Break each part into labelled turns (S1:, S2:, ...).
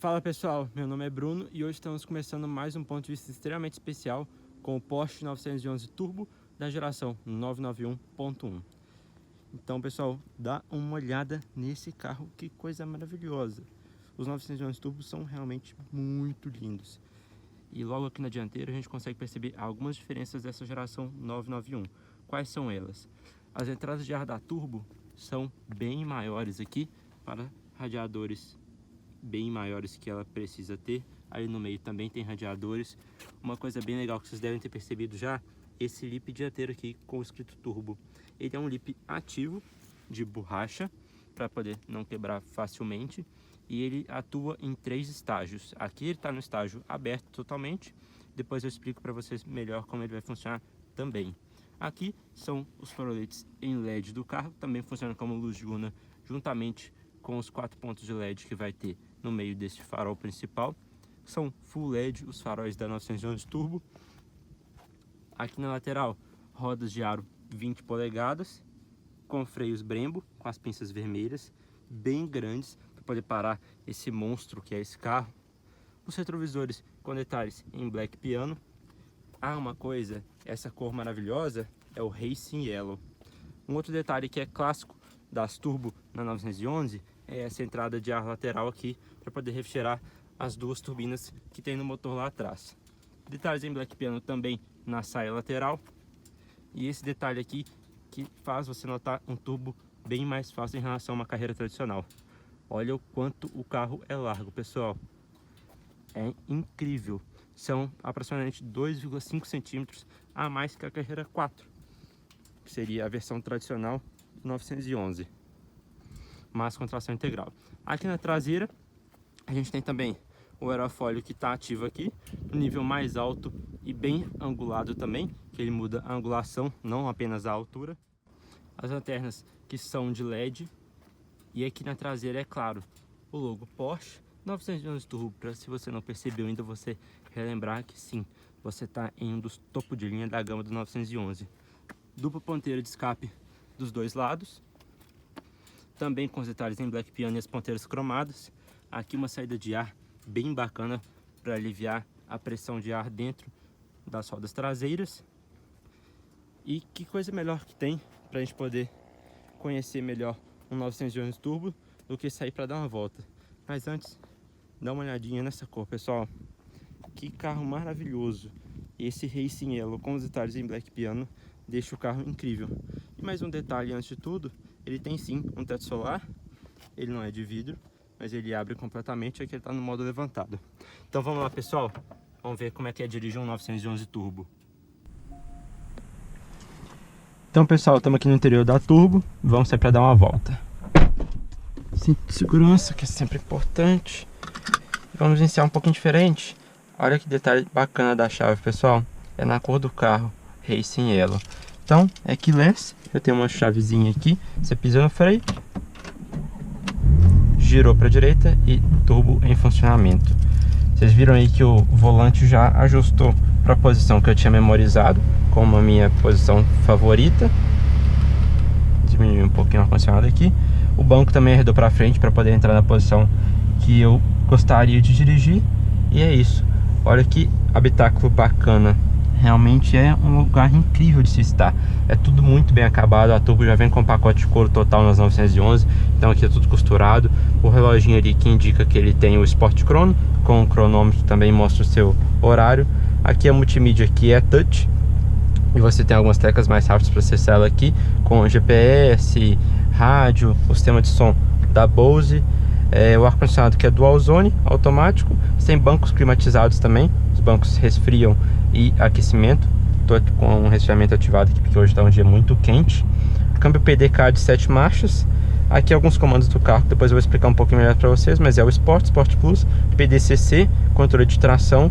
S1: Fala pessoal, meu nome é Bruno e hoje estamos começando mais um ponto de vista extremamente especial com o Porsche 911 Turbo da geração 991.1. Então pessoal, dá uma olhada nesse carro, que coisa maravilhosa. Os 911 Turbo são realmente muito lindos. E logo aqui na dianteira a gente consegue perceber algumas diferenças dessa geração 991. Quais são elas? As entradas de ar da Turbo são bem maiores aqui para radiadores bem maiores que ela precisa ter. Ali no meio também tem radiadores. Uma coisa bem legal que vocês devem ter percebido já, esse lip dianteiro aqui com o escrito turbo. Ele é um lip ativo de borracha para poder não quebrar facilmente, e ele atua em 3 estágios. Aqui ele está no estágio aberto totalmente, depois eu explico para vocês melhor como ele vai funcionar também. Aqui são os faroletes em LED do carro, também funciona como luz diurna juntamente com os 4 pontos de LED que vai ter no meio desse farol principal. São full LED os faróis da 911 Turbo. Aqui na lateral, rodas de aro 20 polegadas, com freios Brembo, com as pinças vermelhas, bem grandes, para poder parar esse monstro que é esse carro. Os retrovisores com detalhes em black piano. Ah, uma coisa, essa cor maravilhosa é o Racing Yellow. Um outro detalhe que é clássico das Turbo na 911 é essa entrada de ar lateral aqui, para poder refrigerar as 2 turbinas que tem no motor lá atrás. Detalhes em black piano também na saia lateral. E esse detalhe aqui que faz você notar um turbo bem mais fácil em relação a uma carreira tradicional. Olha o quanto o carro é largo, pessoal. É incrível. São aproximadamente 2,5 centímetros a mais que a carreira 4, que seria a versão tradicional 911, mas com tração integral. Aqui na traseira a gente tem também o aerofólio que está ativo aqui, no nível mais alto e bem angulado também, que ele muda a angulação, não apenas a altura. As lanternas que são de LED, e aqui na traseira, é claro, o logo Porsche 911 Turbo, para, se você não percebeu ainda, você relembrar que sim, você está em um dos topo de linha da gama do 911. Dupla ponteira de escape dos 2 lados, também com os detalhes em black piano e as ponteiras cromadas. Aqui uma saída de ar bem bacana para aliviar a pressão de ar dentro das rodas traseiras. E que coisa melhor que tem para a gente poder conhecer melhor um 911 Turbo do que sair para dar uma volta. Mas antes, dá uma olhadinha nessa cor, pessoal. Que carro maravilhoso! Esse Racing Yellow com os detalhes em black piano deixa o carro incrível. E mais um detalhe antes de tudo, ele tem sim um teto solar. Ele não é de vidro, mas ele abre completamente, aqui ele está no modo levantado. Então vamos lá, pessoal, vamos ver como é que é dirigir um 911 Turbo. Então pessoal, estamos aqui no interior da Turbo, vamos sair para dar uma volta. Cinto de segurança, que é sempre importante. Vamos iniciar um pouquinho diferente. Olha que detalhe bacana da chave, pessoal, é na cor do carro, Racing Yellow. Então é keyless, eu tenho uma chavezinha aqui, você pisa no freio, girou para a direita e turbo em funcionamento. Vocês viram aí que o volante já ajustou para a posição que eu tinha memorizado como a minha posição favorita. Diminuir um pouquinho o ar-condicionado aqui. O banco também arredou para frente para poder entrar na posição que eu gostaria de dirigir. E é isso. Olha que habitáculo bacana. Realmente é um lugar incrível de se estar. É tudo muito bem acabado. A Turbo já vem com pacote de couro total nas 911. Então aqui é tudo costurado. O reloginho ali que indica que ele tem o Sport Chrono, com o cronômetro também mostra o seu horário. Aqui a multimídia aqui é touch, e você tem algumas teclas mais rápidas para acessar ela aqui, com GPS, rádio, o sistema de som da Bose. O ar-condicionado que é dual zone, automático. Tem bancos climatizados também, os bancos resfriam e aquecimento. Estou com um resfriamento ativado aqui porque hoje está um dia muito quente. Câmbio PDK de 7 marchas. Aqui alguns comandos do carro, depois eu vou explicar um pouquinho melhor para vocês, mas é o Sport, Sport Plus, PDCC, controle de tração,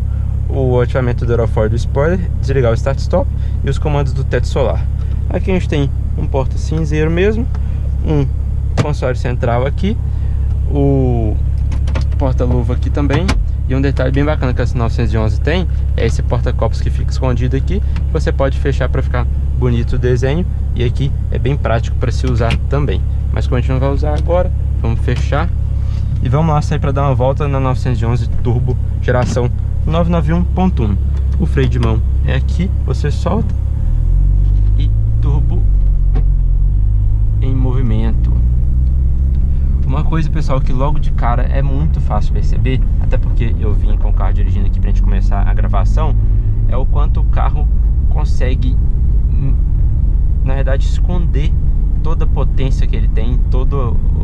S1: o ativamento do aerofólio do spoiler, desligar o Start Stop e os comandos do teto solar. Aqui a gente tem um porta cinzeiro mesmo, um console central aqui, o porta-luva aqui também. E um detalhe bem bacana que essa 911 tem é esse porta-copos que fica escondido aqui. Você pode fechar para ficar bonito o desenho, e aqui é bem prático para se usar também. Mas como a gente não vai usar agora, vamos fechar e vamos lá sair para dar uma volta na 911 Turbo geração 991.1. O freio de mão é aqui, você solta e turbo em movimento. Uma coisa, pessoal, que logo de cara é muito fácil perceber, até porque eu vim com o carro dirigindo aqui pra gente começar a gravação, é o quanto o carro consegue, na verdade, esconder toda a potência que ele tem, toda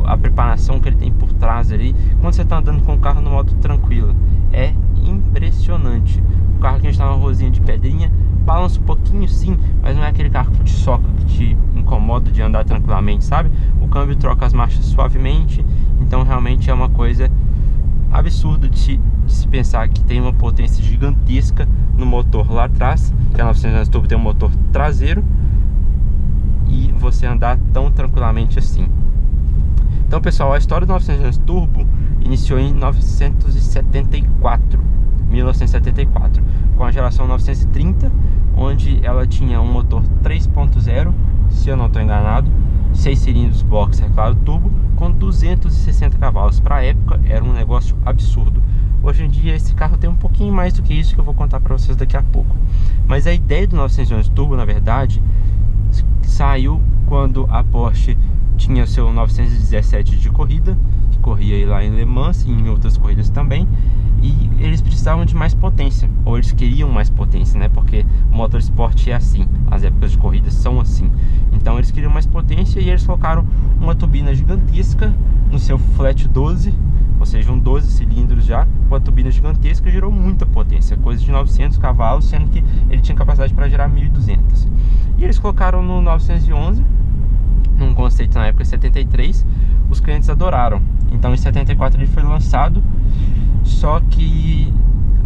S1: a preparação que ele tem por trás ali, quando você tá andando com o carro no modo tranquilo. É impressionante. O carro que a gente tá numa ruazinha de pedrinha, balança um pouquinho sim, mas não é aquele carro que te soca, que te incomoda de andar tranquilamente, sabe? O câmbio troca as marchas suavemente, então realmente é uma coisa absurda de se pensar que tem uma potência gigantesca no motor lá atrás, que a 911 Turbo tem um motor traseiro, e você andar tão tranquilamente assim. Então, pessoal, a história do 911 Turbo iniciou em 1974, com a geração 930, onde ela tinha um motor 3.0, se eu não estou enganado, 6 cilindros box, é claro, turbo, com 260 cavalos. Para a época era um negócio absurdo. Hoje em dia esse carro tem um pouquinho mais do que isso, que eu vou contar para vocês daqui a pouco. Mas a ideia do 911 Turbo, na verdade, saiu quando a Porsche tinha o seu 917 de corrida, que corria lá em Le Mans e em outras corridas também, e eles precisavam de mais potência, ou eles queriam mais potência, né? Porque o motorsport é assim, as épocas de corrida são assim. Então eles queriam mais potência e eles colocaram uma turbina gigantesca no seu flat 12, ou seja, um 12 cilindros já, com a turbina gigantesca, gerou muita potência, coisa de 900 cavalos, sendo que ele tinha capacidade para gerar 1.200. E eles colocaram no 911, num conceito na época 73, os clientes adoraram. Então em 74 ele foi lançado, só que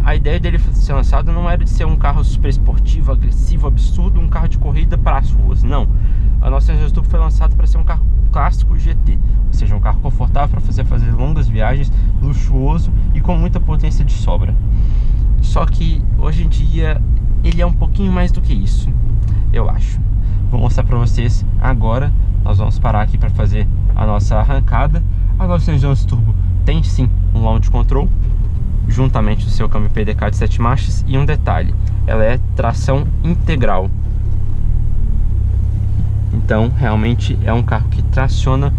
S1: a ideia dele ser lançado não era de ser um carro super esportivo, agressivo, absurdo, um carro de corrida para as ruas, não. A 911 Turbo foi lançado para ser um carro clássico GT, ou seja, um carro confortável para fazer longas viagens, luxuoso e com muita potência de sobra. Só que hoje em dia ele é um pouquinho mais do que isso, eu acho. Vou mostrar para vocês agora. Nós vamos parar aqui para fazer a nossa arrancada. A 911 Turbo tem sim um launch control, juntamente do seu câmbio PDK de 7 marchas. E um detalhe, ela é tração integral. Então realmente é um carro que traciona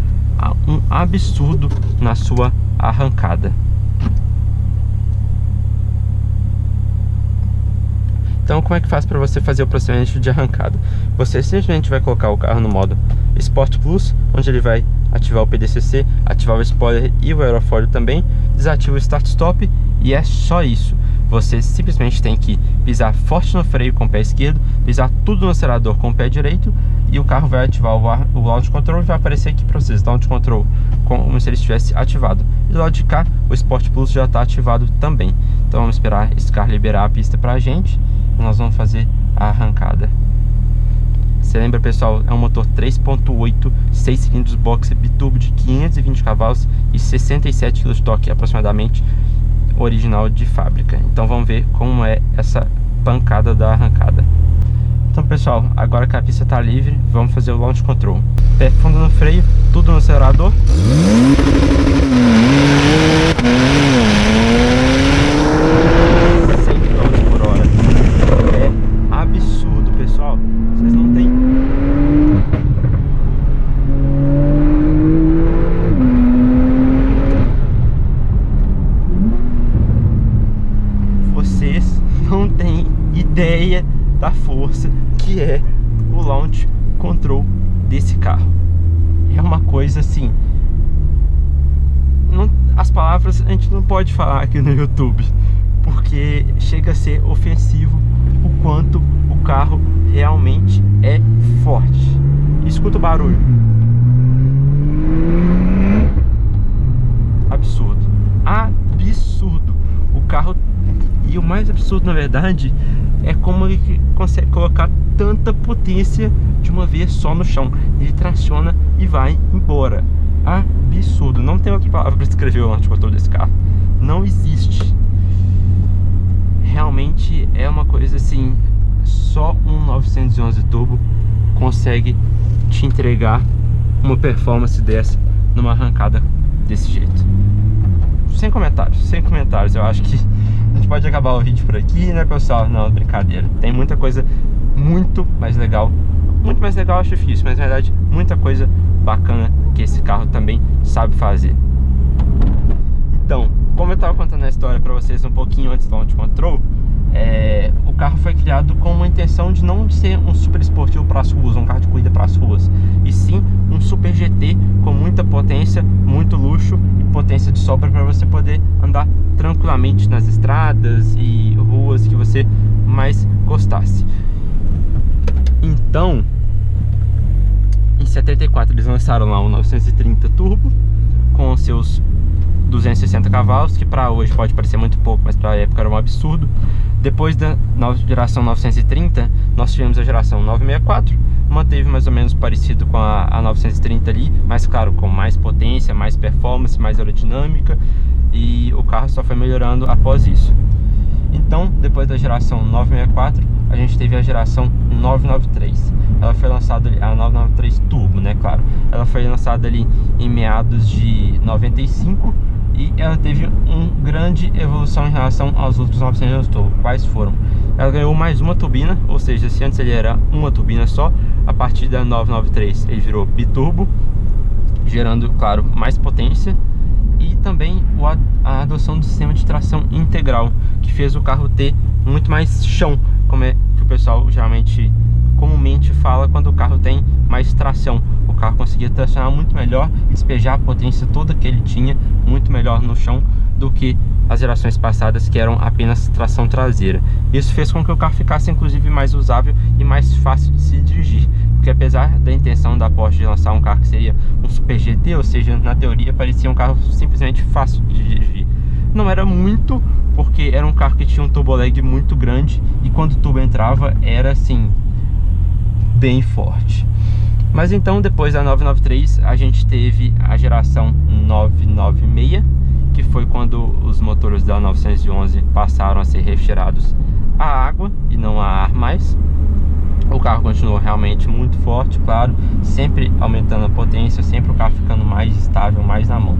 S1: um absurdo na sua arrancada. Então como é que faz para você fazer o procedimento de arrancada? Você simplesmente vai colocar o carro no modo Sport Plus, onde ele vai ativar o PDCC, ativar o spoiler e o aerofólio também, desativa o Start Stop e é só isso. Você simplesmente tem que pisar forte no freio com o pé esquerdo, pisar tudo no acelerador com o pé direito e o carro vai ativar o Launch Control e vai aparecer aqui para vocês, Launch Control como se ele estivesse ativado. E do lado de cá o Sport Plus já está ativado também. Então vamos esperar esse carro liberar a pista para a gente e nós vamos fazer a arrancada. Você lembra, pessoal, é um motor 3.8, 6 cilindros boxer biturbo de 520 cavalos e 67 kg de torque aproximadamente, original de fábrica. Então vamos ver como é essa pancada da arrancada. Então, pessoal, agora que a pista está livre, vamos fazer o launch control. Pé fundo no freio, tudo no acelerador. 100 km por hora. É absurdo, pessoal. Vocês não têm... Vocês não têm ideia da força que é o launch control desse carro. É uma coisa assim, as palavras a gente não pode falar aqui no YouTube, porque chega a ser ofensivo o quanto o carro realmente é forte. Escuta o barulho. Absurdo, absurdo. O carro, e o mais absurdo na verdade é como ele consegue colocar tanta potência de uma vez só no chão. Ele traciona e vai embora. Absurdo. Não tem outra palavra para descrever o launch control desse carro. Não existe. Realmente é uma coisa assim, só um 911 Turbo consegue te entregar uma performance dessa numa arrancada desse jeito. comentários. Eu acho que a gente pode acabar o vídeo por aqui, né, pessoal? Não, brincadeira. Tem muita coisa muito mais legal. Muito mais legal eu acho difícil, mas na verdade muita coisa bacana que esse carro também sabe fazer. Então, como eu estava contando a história para vocês um pouquinho antes do Launch Control, o carro foi criado com uma intenção de não ser um super esportivo para as ruas, um carro de corrida para as ruas, e sim um super GT com muita potência, muito luxo e potência de sobra para você poder andar tranquilamente nas estradas e ruas que você mais gostasse. Então, em 74 eles lançaram lá o 930 Turbo com seus 260 cavalos, que para hoje pode parecer muito pouco, mas para a época era um absurdo. Depois da geração 930, nós tivemos a geração 964, manteve mais ou menos parecido com a 930 ali, mas claro, com mais potência, mais performance, mais aerodinâmica, e o carro só foi melhorando após isso. Então, depois da geração 964, a gente teve a geração 993. Ela foi lançada, a 993 Turbo, né, claro. Ela foi lançada ali em meados de 95 e ela teve uma grande evolução em relação aos outros 911 Turbo. Quais foram? Ela ganhou mais uma turbina, ou seja, se antes ele era uma turbina só, a partir da 993 ele virou biturbo, gerando, claro, mais potência. E também a adoção do sistema de tração integral, que fez o carro ter muito mais chão, como é que o pessoal geralmente, comumente fala quando o carro tem mais tração. O carro conseguia tracionar muito melhor e despejar a potência toda que ele tinha muito melhor no chão do que as gerações passadas, que eram apenas tração traseira. Isso fez com que o carro ficasse inclusive mais usável e mais fácil de se dirigir, porque apesar da intenção da Porsche de lançar um carro que seria um Super GT, ou seja, na teoria parecia um carro simplesmente fácil de dirigir, não era muito, porque era um carro que tinha um turbo lag muito grande e quando o turbo entrava era assim, bem forte. Mas então, depois da 993, a gente teve a geração 996, que foi quando os motores da 911 passaram a ser refrigerados a água e não a ar mais. O carro continuou realmente muito forte, claro, sempre aumentando a potência, sempre o carro ficando mais estável, mais na mão.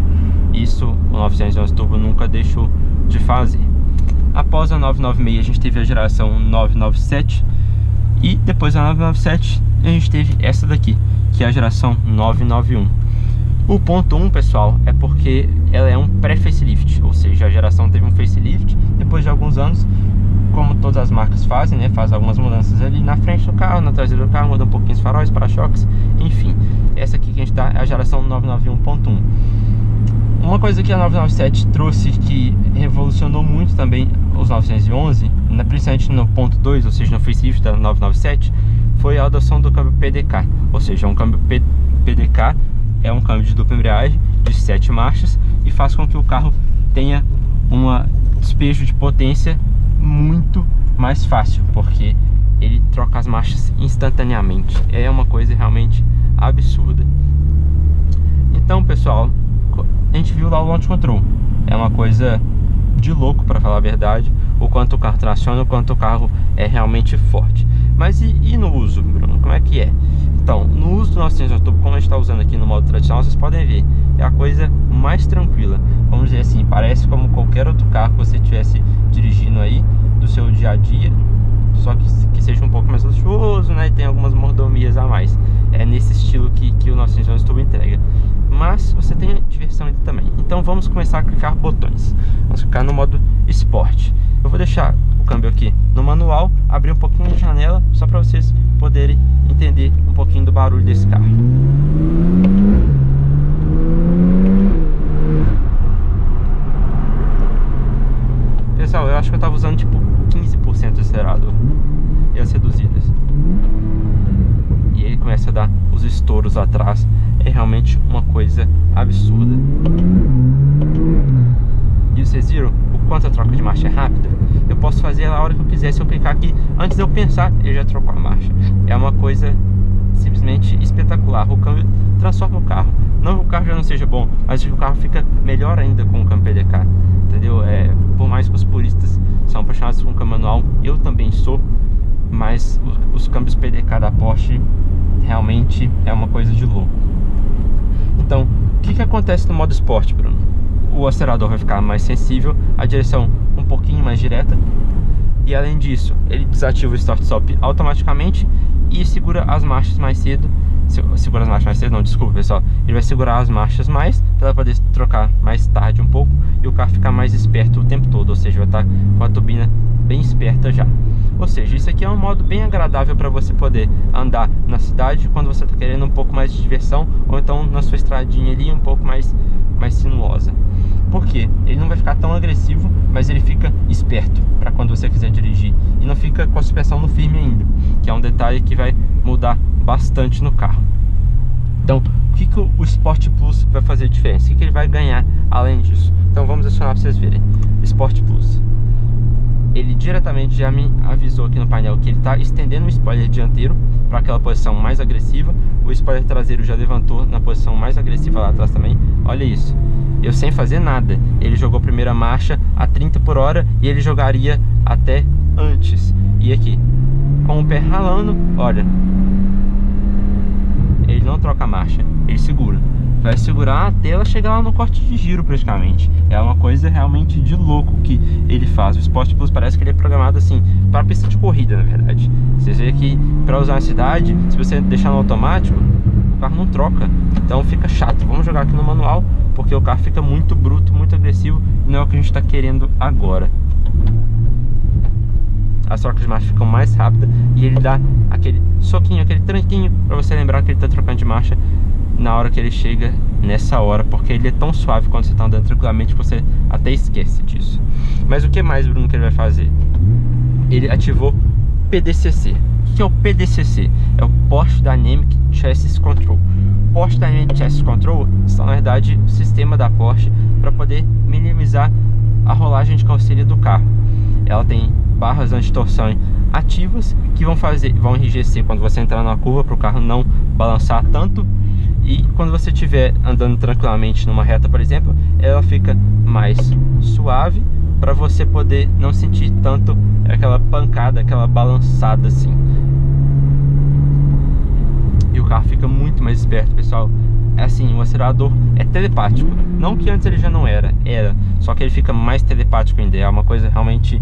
S1: Isso o 911 Turbo nunca deixou de fazer. Após a 996 a gente teve a geração 997 e depois da 997 a gente teve essa daqui, que é a geração 991. O ponto 1, pessoal, é porque ela é um pré-facelift, ou seja, a geração teve um facelift depois de alguns anos, como todas as marcas fazem, né? Faz algumas mudanças ali na frente do carro, na traseira do carro, muda um pouquinho os faróis, para-choques, enfim. Essa aqui que a gente tá é a geração 991.1. Uma coisa que a 997 trouxe que revolucionou muito também os 911, principalmente no ponto 2, ou seja, no facelift da 997, foi a adoção do câmbio PDK, ou seja, um câmbio PDK é um câmbio de dupla embreagem de 7 marchas e faz com que o carro tenha um despejo de potência muito mais fácil, porque ele troca as marchas instantaneamente. É uma coisa realmente absurda. Então, pessoal, a gente viu lá o Launch Control. É uma coisa de louco, para falar a verdade, o quanto o carro traciona, o quanto o carro é realmente forte. Mas e no uso, Bruno? Como é que é? Então, no uso do 911 Turbo, como a gente está usando aqui no modo tradicional, vocês podem ver, é a coisa mais tranquila. Vamos dizer assim, parece como qualquer outro carro que você estivesse dirigindo aí, do seu dia a dia, só que seja um pouco mais luxuoso, né, e tem algumas mordomias a mais. É nesse estilo que o 911 Turbo entrega. Mas você tem diversão ainda também. Então vamos começar a clicar botões. Vamos clicar no modo Sport. Eu vou deixar o câmbio aqui no manual, abrir um pouquinho a janela, só para vocês poderem entender um pouquinho do barulho desse carro. Pessoal, eu acho que eu estava usando tipo 15% de acelerador e as reduzidas. E ele começa a dar os estouros atrás. É realmente uma coisa absurda. E vocês viram o quanto a troca de marcha é rápida? Eu posso fazer a hora que eu quiser. Se eu clicar aqui, antes de eu pensar, ele já trocou a marcha. É uma coisa simplesmente espetacular. O câmbio transforma o carro. Não que o carro já não seja bom, mas o carro fica melhor ainda com o câmbio PDK. Entendeu? Por mais que os puristas são apaixonados com o câmbio manual, eu também sou. Mas os câmbios PDK da Porsche realmente é uma coisa de louco. Então, o que acontece no modo esporte, Bruno? o acelerador vai ficar mais sensível, a direção um pouquinho mais direta. E além disso, ele desativa o start-stop automaticamente e segura as marchas mais cedo. Segura as marchas mais cedo, não, desculpa pessoal. Ele vai segurar as marchas mais, para ela poder trocar mais tarde um pouco e o carro ficar mais esperto o tempo todo, ou seja, vai estar com a turbina bem esperta já. Ou seja, isso aqui é um modo bem agradável para você poder andar na cidade quando você está querendo um pouco mais de diversão, ou então na sua estradinha ali um pouco mais sinuosa. Por quê? Ele não vai ficar tão agressivo, mas ele fica esperto para quando você quiser dirigir. E não fica com a suspensão no firme ainda, que é um detalhe que vai mudar bastante no carro. Então, o que o Sport Plus vai fazer diferença? O que ele vai ganhar além disso? Então vamos acionar para vocês verem. Sport Plus, ele diretamente já me avisou aqui no painel que ele está estendendo o spoiler dianteiro para aquela posição mais agressiva. O spoiler traseiro já levantou na posição mais agressiva lá atrás também. Olha isso, eu sem fazer nada, ele jogou a primeira marcha a 30 por hora e ele jogaria até antes. E aqui, com o pé ralando, olha, ele não troca a marcha, ele segura. Vai segurar até ela chegar lá no corte de giro praticamente. É uma coisa realmente de louco que ele faz. O Sport Plus parece que ele é programado assim para pista de corrida, na verdade. Vocês veem que para usar na cidade, se você deixar no automático, o carro não troca. Então fica chato. Vamos jogar aqui no manual, porque o carro fica muito bruto, muito agressivo, e não é o que a gente está querendo agora. As trocas de marcha ficam mais rápidas e ele dá aquele soquinho, aquele tranquinho para você lembrar que ele está trocando de marcha na hora que ele chega nessa hora, porque ele é tão suave quando você está andando tranquilamente que você até esquece disso. Mas o que mais, Bruno, que ele vai fazer? Ele ativou PDCC. O que é o PDCC? É o Porsche Dynamic Chassis Control. Porsche Dynamic Chassis Control está, na verdade, o sistema da Porsche para poder minimizar a rolagem de carroceria do carro. Ela tem barras anti-torção ativas que vão enrijecer quando você entrar na curva para o carro não balançar tanto. E quando você estiver andando tranquilamente numa reta, por exemplo, ela fica mais suave para você poder não sentir tanto aquela pancada, aquela balançada assim. E o carro fica muito mais esperto, pessoal. É assim, o acelerador é telepático. Não que antes ele já não era, só que ele fica mais telepático ainda. É uma coisa realmente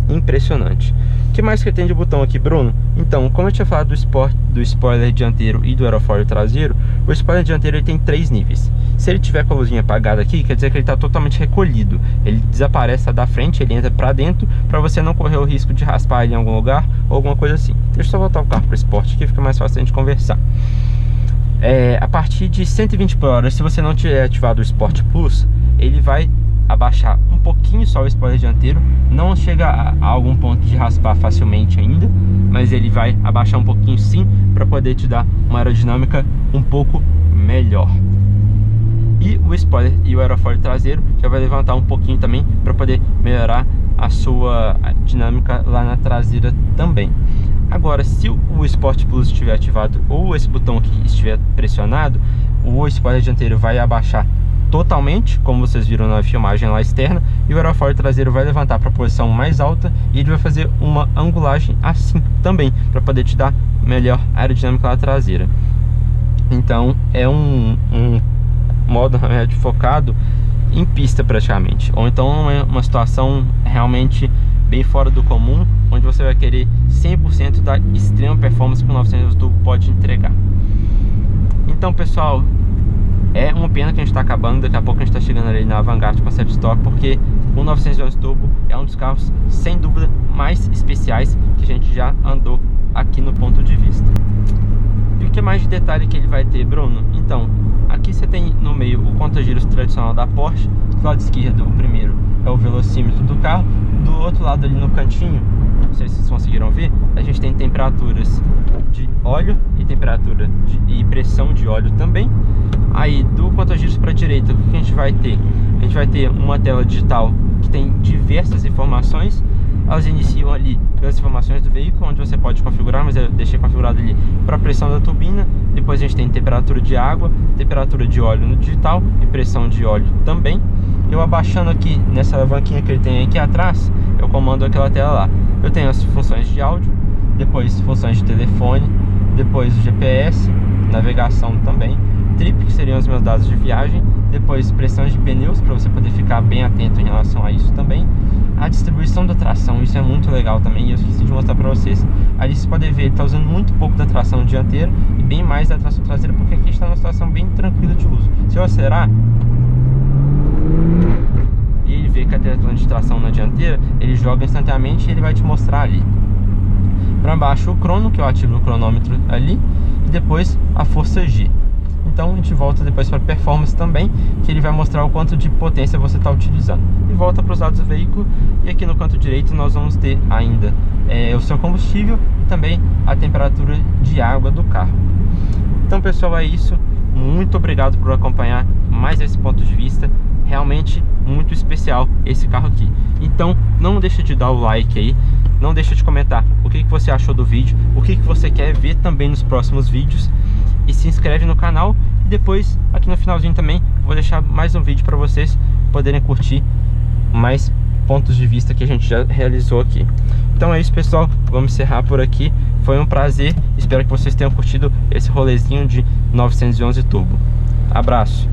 S1: impressionante. O que mais que tem de botão aqui, Bruno? Então, como eu tinha falado do spoiler dianteiro e do aerofólio traseiro, o spoiler dianteiro ele tem 3 níveis. Se ele tiver com a luzinha apagada aqui, quer dizer que ele está totalmente recolhido. Ele desaparece da frente, ele entra para dentro, para você não correr o risco de raspar ele em algum lugar ou alguma coisa assim. Deixa eu só voltar o carro para o Sport, que fica mais fácil a gente conversar. A partir de 120 por hora, se você não tiver ativado o Sport Plus, ele vai abaixar um pouquinho só o spoiler dianteiro. Não chega a algum ponto de raspar facilmente ainda, mas ele vai abaixar um pouquinho sim, para poder te dar uma aerodinâmica um pouco melhor. E o spoiler e o aerofólio traseiro já vai levantar um pouquinho também, para poder melhorar a sua dinâmica lá na traseira também. Agora, se o Sport Plus estiver ativado ou esse botão aqui estiver pressionado, o spoiler dianteiro vai abaixar totalmente, como vocês viram na filmagem lá externa, e o aerofólio traseiro vai levantar para a posição mais alta e ele vai fazer uma angulagem assim também, para poder te dar melhor aerodinâmica lá traseira. Então é um modo focado em pista praticamente, ou então é uma situação realmente bem fora do comum, onde você vai querer 100% da extrema performance que o 911 Turbo pode entregar. Então, pessoal, é uma pena que a gente está acabando. Daqui a pouco a gente está chegando ali na Vanguard Concept Store, porque o 911 Turbo é um dos carros, sem dúvida, mais especiais que a gente já andou aqui no ponto de vista. E o que mais de detalhe que ele vai ter, Bruno? Então, aqui você tem no meio o conta-giros tradicional da Porsche. Do lado esquerdo, o primeiro é o velocímetro do carro. Do outro lado ali no cantinho, não sei se vocês conseguiram ver, a gente tem temperaturas de óleo e temperatura e pressão de óleo também. Aí do conta-giros para a direita, o que a gente vai ter? A gente vai ter uma tela digital que tem diversas informações. Elas iniciam ali pelas informações do veículo, onde você pode configurar, mas eu deixei configurado ali para a pressão da turbina. Depois a gente tem temperatura de água, temperatura de óleo no digital e pressão de óleo também. Eu abaixando aqui nessa alavanquinha que ele tem aqui atrás, eu comando aquela tela lá. Eu tenho as funções de áudio, depois funções de telefone, depois o GPS, navegação também, trip, que seriam os meus dados de viagem. Depois pressão de pneus, para você poder ficar bem atento em relação a isso também. A distribuição da tração, isso é muito legal também, e eu esqueci de mostrar para vocês. Ali vocês podem ver, ele está usando muito pouco da tração dianteira e bem mais da tração traseira, porque aqui está numa situação bem tranquila de uso. Se eu acelerar e ele vê que a tração de tração na dianteira, ele joga instantaneamente e ele vai te mostrar ali. Para baixo o crono, que eu ativo o cronômetro ali, e depois a força G. Então a gente volta depois para performance também, que ele vai mostrar o quanto de potência você está utilizando. E volta para os dados do veículo, e aqui no canto direito nós vamos ter ainda o seu combustível e também a temperatura de água do carro. Então pessoal, é isso. Muito obrigado por acompanhar mais esse ponto de vista. Realmente muito especial esse carro aqui. Então não deixa de dar o like aí, não deixa de comentar o que você achou do vídeo, o que você quer ver também nos próximos vídeos, e se inscreve no canal. E depois aqui no finalzinho também vou deixar mais um vídeo para vocês poderem curtir mais pontos de vista que a gente já realizou aqui. Então é isso pessoal, vamos encerrar por aqui. Foi um prazer, espero que vocês tenham curtido esse rolezinho de 911 Turbo. Abraço!